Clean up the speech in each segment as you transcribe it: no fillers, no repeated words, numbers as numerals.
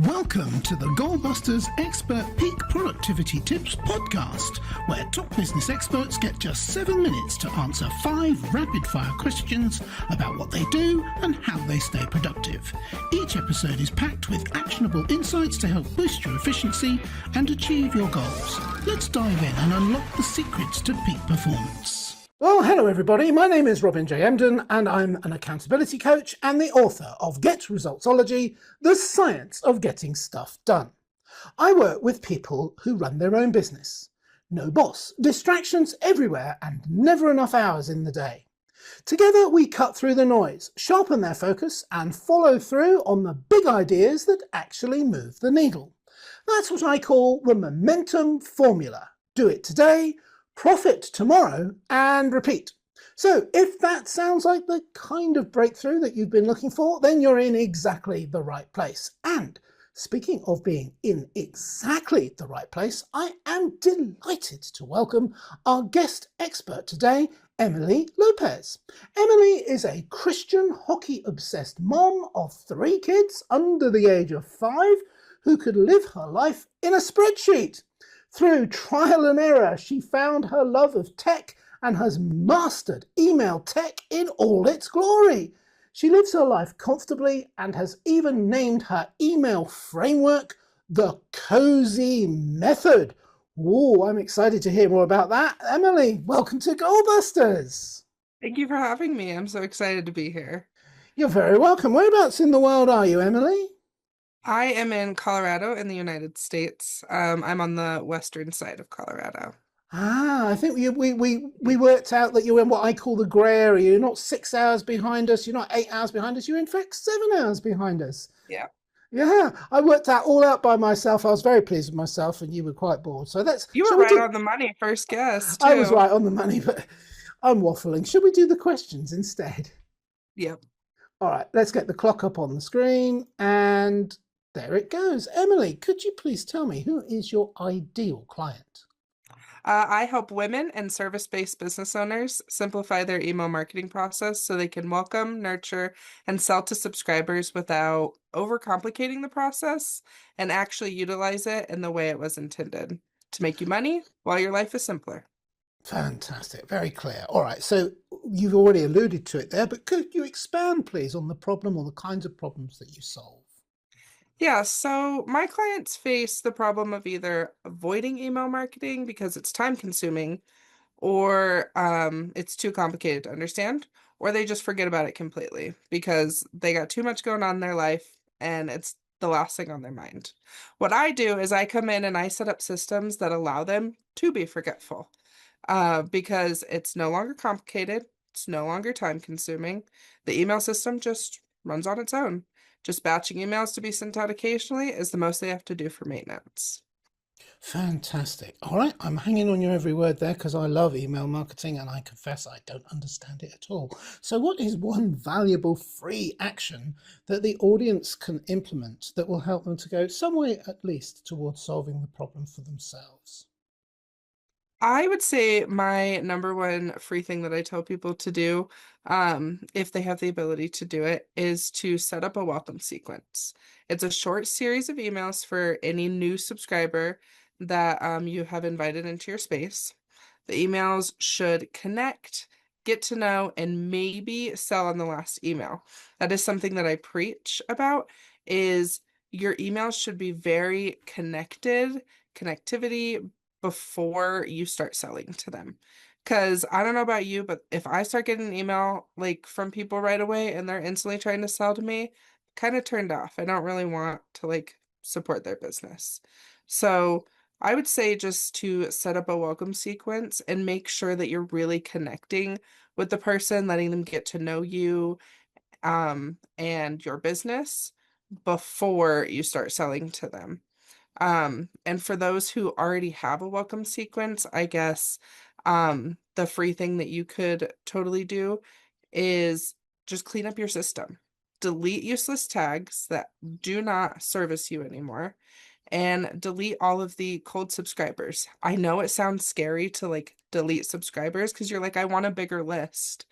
Welcome to the Goalbusters Expert Peak Productivity Tips podcast, where top business experts get just 7 minutes to answer 5 rapid-fire questions about what they do and how they stay productive. Each episode is packed with actionable insights to help boost your efficiency and achieve your goals. Let's dive in and unlock the secrets to peak performance. Well, hello everybody. My name is Robin J. Emden and I'm an accountability coach and the author of Get Resultsology, the science of getting stuff done. I work with people who run their own business. No boss, distractions everywhere and never enough hours in the day. Together we cut through the noise, sharpen their focus and follow through on the big ideas that actually move the needle. That's what I call the momentum formula. Do it today, profit tomorrow, and repeat. So if that sounds like the kind of breakthrough that you've been looking for, then you're in exactly the right place. And speaking of being in exactly the right place, I am delighted to welcome our guest expert today, Emilee Lopez. Emilee is a Christian hockey-obsessed mom of 3 kids under the age of 5 who could live her life in a spreadsheet. Through trial and error, she found her love of tech and has mastered email tech in all its glory. She lives her life comfortably and has even named her email framework the C.O.Z.Y method. Oh, I'm excited to hear more about that. Emilee, welcome to Goalbusters. Thank you for having me. I'm so excited to be here. You're very welcome. Whereabouts in the world are you, Emilee? I am in Colorado in the United States. I'm on the western side of Colorado. I think we worked out that you're in what I call the grey area. You're not 6 hours behind us. You're not 8 hours behind us. You're in fact 7 hours behind us. Yeah. Yeah, I worked that all out by myself. I was very pleased with myself, and you were quite bored. So You were right on the money, first guess, too. I was right on the money, but I'm waffling. Should we do the questions instead? Yep. All right, let's get the clock up on the screen, and there it goes. Emilee, could you please tell me who is your ideal client? I help women and service-based business owners simplify their email marketing process so they can welcome, nurture, and sell to subscribers without overcomplicating the process and actually utilize it in the way it was intended to make you money while your life is simpler. Fantastic, very clear. All right, so you've already alluded to it there, but could you expand, please, on the problem or the kinds of problems that you solve? Yeah, so my clients face the problem of either avoiding email marketing because it's time consuming or it's too complicated to understand, or they just forget about it completely because they got too much going on in their life and it's the last thing on their mind. What I do is I come in and I set up systems that allow them to be forgetful because it's no longer complicated, it's no longer time consuming. The email system just runs on its own. Just batching emails to be sent out occasionally is the most they have to do for maintenance. Fantastic. All right, I'm hanging on your every word there because I love email marketing and I confess I don't understand it at all. So what is one valuable free action that the audience can implement that will help them to go some way at least towards solving the problem for themselves? I would say my number one free thing that I tell people to do, if they have the ability to do it, is to set up a welcome sequence. It's a short series of emails for any new subscriber that you have invited into your space. The emails should connect, get to know, and maybe sell on the last email. That is something that I preach about, is your emails should be very connectivity, before you start selling to them. Because I don't know about you, but if I start getting an email like from people right away and they're instantly trying to sell to me, kind of turned off. I don't really want to like support their business. So I would say just to set up a welcome sequence and make sure that you're really connecting with the person, letting them get to know you and your business before you start selling to them. And for those who already have a welcome sequence, I guess the free thing that you could totally do is just clean up your system. Delete useless tags that do not service you anymore and delete all of the cold subscribers. I know it sounds scary to like delete subscribers because you're like, I want a bigger list.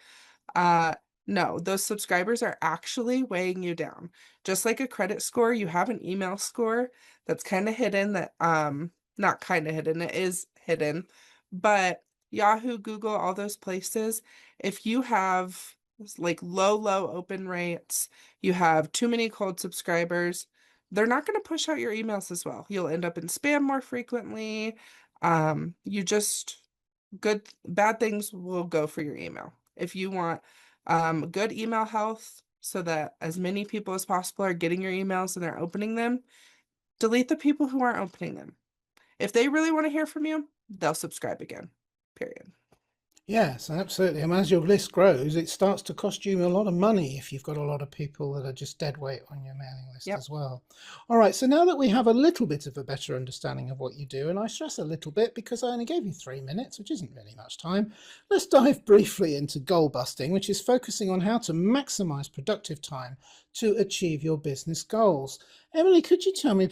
No, those subscribers are actually weighing you down. Just like a credit score, you have an email score that's kind of hidden that not kind of hidden, it is hidden. But Yahoo, Google, all those places, if you have like low open rates, you have too many cold subscribers, they're not going to push out your emails as well. You'll end up in spam more frequently. You just bad things will go for your email. If you want good email health so that as many people as possible are getting your emails and they're opening them, delete the people who aren't opening them. If they really want to hear from you, they'll subscribe again. Period. Yes, absolutely. And as your list grows, it starts to cost you a lot of money if you've got a lot of people that are just dead weight on your mailing list Yep. as well. All right, so now that we have a little bit of a better understanding of what you do, and I stress a little bit because I only gave you 3 minutes, which isn't really much time, let's dive briefly into goal busting, which is focusing on how to maximize productive time to achieve your business goals. Emilee, could you tell me,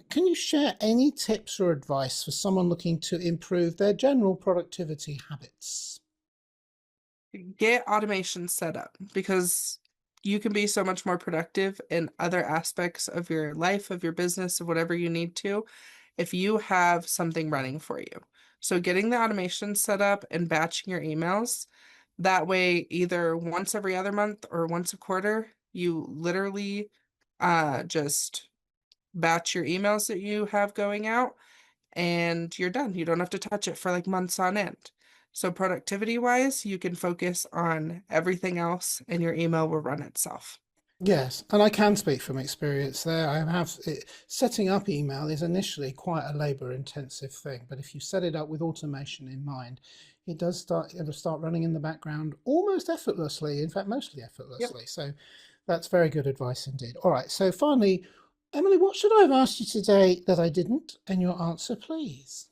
can you share any tips or advice for someone looking to improve their general productivity habits? Get automation set up because you can be so much more productive in other aspects of your life, of your business, of whatever you need to, if you have something running for you. So getting the automation set up and batching your emails, that way either once every other month or once a quarter, you literally just batch your emails that you have going out and you're done. You don't have to touch it for like months on end. So productivity wise, you can focus on everything else and your email will run itself. Yes, and I can speak from experience there. Setting up email is initially quite a labor intensive thing, but if you set it up with automation in mind, it'll start running in the background almost effortlessly, in fact, mostly Yep. effortlessly. So that's very good advice indeed. All right, so finally, Emilee, what should I have asked you today that I didn't? And your answer, please.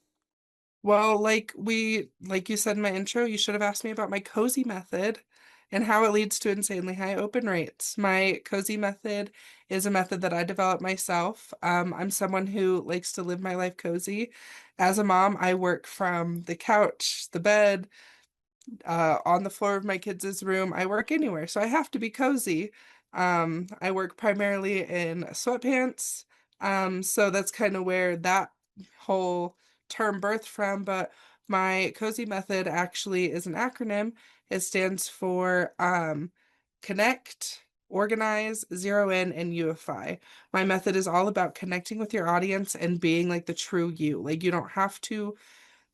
Well, like you said in my intro, you should have asked me about my cozy method and how it leads to insanely high open rates. My cozy method is a method that I developed myself. I'm someone who likes to live my life cozy. As a mom, I work from the couch, the bed, on the floor of my kids' room. I work anywhere, so I have to be cozy. I work primarily in sweatpants. So that's kind of where that whole term birthed from. But my cozy method actually is an acronym. It stands for connect, organize, zero in, and unify. My method is all about connecting with your audience and being like the true you. Like you don't have to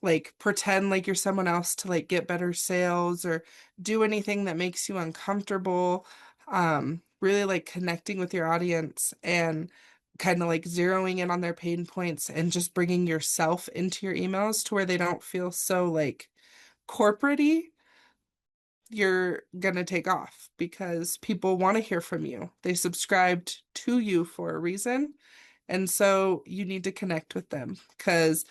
like pretend like you're someone else to like get better sales or do anything that makes you uncomfortable. Really like connecting with your audience and kind of like zeroing in on their pain points and just bringing yourself into your emails to where they don't feel so like corporate-y. You're gonna take off because people want to hear from you. They subscribed to you for a reason. And so you need to connect with them because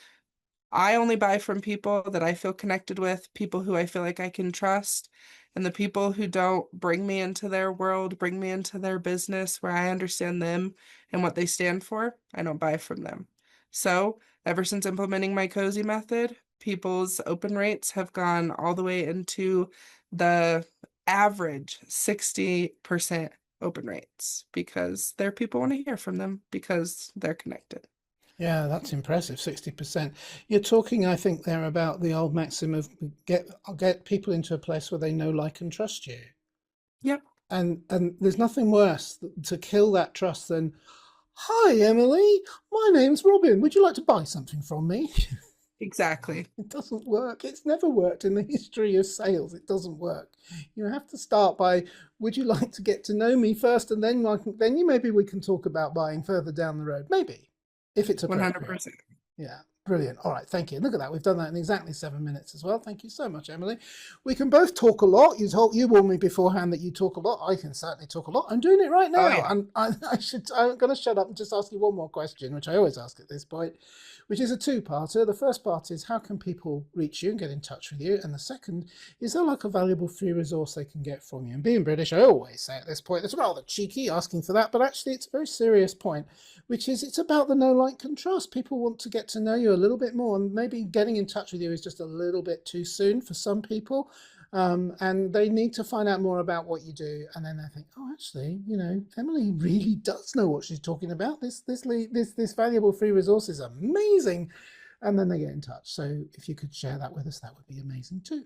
I only buy from people that I feel connected with, people who I feel like I can trust, and the people who don't bring me into their world, bring me into their business where I understand them and what they stand for, I don't buy from them. So, ever since implementing my cozy method, people's open rates have gone all the way into the average 60% open rates because their people want to hear from them because they're connected. Yeah, that's impressive, 60%. You're talking, I think, there about the old maxim of get people into a place where they know, like, and trust you. Yep, And there's nothing worse to kill that trust than, "Hi, Emilee, my name's Robin. Would you like to buy something from me?" exactly. It doesn't work. It's never worked in the history of sales. It doesn't work. You have to start by, "Would you like to get to know me first, and then maybe we can talk about buying further down the road, maybe, if it's appropriate." 100%. Yeah, brilliant. All right, thank you. Look at that. We've done that in exactly 7 minutes as well. Thank you so much, Emilee. We can both talk a lot. You warned me beforehand that you talk a lot. I can certainly talk a lot. I'm doing it right Oh now. yeah. And I'm going to shut up and just ask you one more question, which I always ask at this point, which is a two-parter. The first part is, how can people reach you and get in touch with you? And the second, is there like a valuable free resource they can get from you? And being British, I always say at this point, it's rather cheeky asking for that, but actually it's a very serious point, which is it's about the know, like, and trust. People want to get to know you a little bit more, and maybe getting in touch with you is just a little bit too soon for some people. and they need to find out more about what you do, and then they think, oh, actually, you know, Emilee really does know what she's talking about. This valuable free resource is amazing, and then they get in touch. So if you could share that with us, that would be amazing too.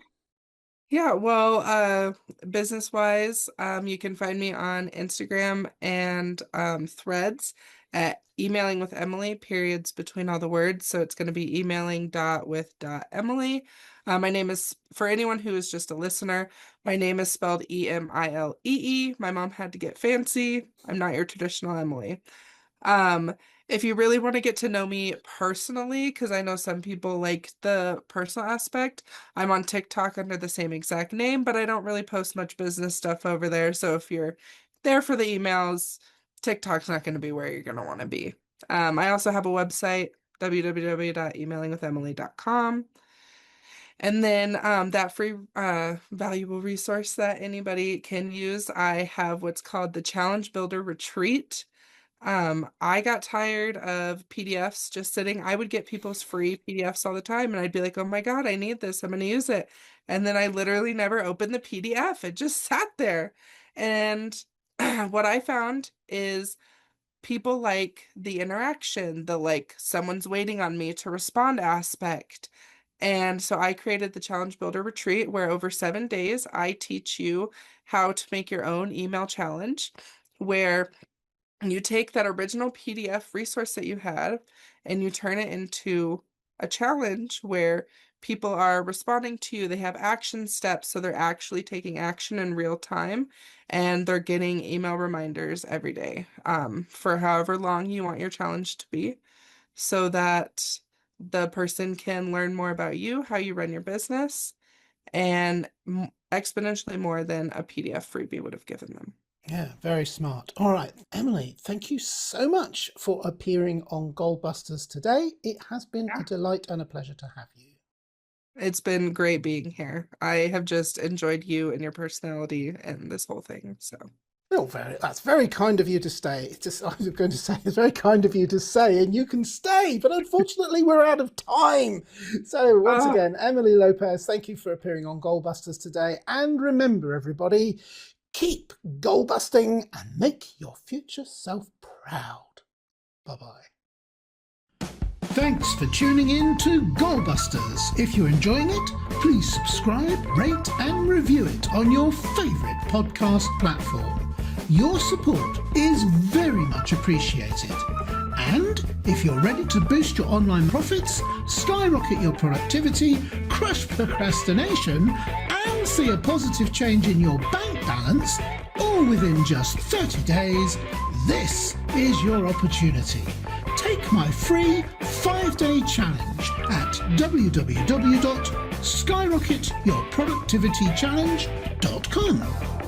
Yeah, well, business-wise, you can find me on Instagram and Threads at emailing with Emilee, periods between all the words. So it's going to be emailing.with.emilee. My name is, for anyone who is just a listener, my name is spelled Emilee. My mom had to get fancy. I'm not your traditional Emilee. If you really want to get to know me personally, because I know some people like the personal aspect, I'm on TikTok under the same exact name, but I don't really post much business stuff over there. So if you're there for the emails, TikTok's not going to be where you're going to want to be. I also have a website, www.emailingwithemilee.com. And then that free valuable resource that anybody can use, I have what's called the Challenge Builder Retreat. I got tired of PDFs just sitting. I would get people's free PDFs all the time, and I'd be like, oh my God, I need this. I'm going to use it. And then I literally never opened the PDF. It just sat there. And what I found is people like the interaction, the like someone's waiting on me to respond aspect. And so I created the Challenge Builder Retreat, where over 7 days, I teach you how to make your own email challenge, where you take that original PDF resource that you had and you turn it into a challenge where people are responding to you. They have action steps, so they're actually taking action in real time, and they're getting email reminders every day, for however long you want your challenge to be, so that the person can learn more about you, how you run your business, and exponentially more than a PDF freebie would have given them. Yeah, very smart. All right, Emilee, thank you so much for appearing on Goalbusters today. It has been a delight and a pleasure to have you. It's been great being here. I have just enjoyed you and your personality and this whole thing. So, oh, that's very kind of you to stay. I was going to say, it's very kind of you to say, and you can stay, but unfortunately we're out of time. So once again, Emilee Lopez, thank you for appearing on Goalbusters today. And remember, everybody, keep goal busting and make your future self proud. Bye-bye. Thanks for tuning in to Goalbusters. If you're enjoying it, please subscribe, rate and review it on your favourite podcast platform. Your support is very much appreciated. And if you're ready to boost your online profits, skyrocket your productivity, crush procrastination, and see a positive change in your bank balance, all within just 30 days, this is your opportunity. Take my free 5-day challenge at www.skyrocketyourproductivitychallenge.com.